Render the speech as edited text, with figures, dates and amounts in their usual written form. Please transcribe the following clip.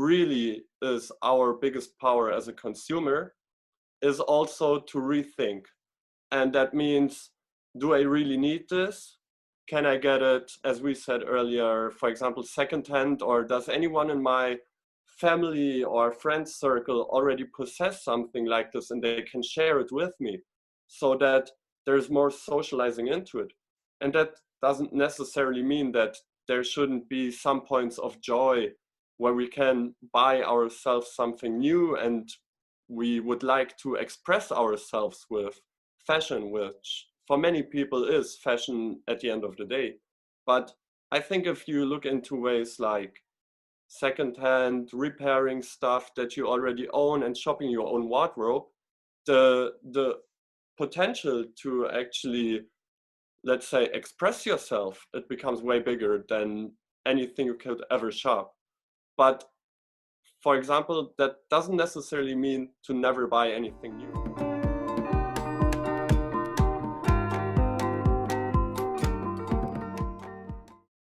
really is our biggest power as a consumer is also to rethink. And that means, do I really need this? Can I get it, as we said earlier, for example, secondhand, or does anyone in my family or friends circle already possess something like this and they can share it with me, so that there's more socializing into it? And that doesn't necessarily mean that there shouldn't be some points of joy where we can buy ourselves something new and we would like to express ourselves with fashion, which for many people is fashion at the end of the day. But I think if you look into ways like secondhand, repairing stuff that you already own and shopping your own wardrobe, the potential to actually, let's say, express yourself, it becomes way bigger than anything you could ever shop. But for example, that doesn't necessarily mean to never buy anything new.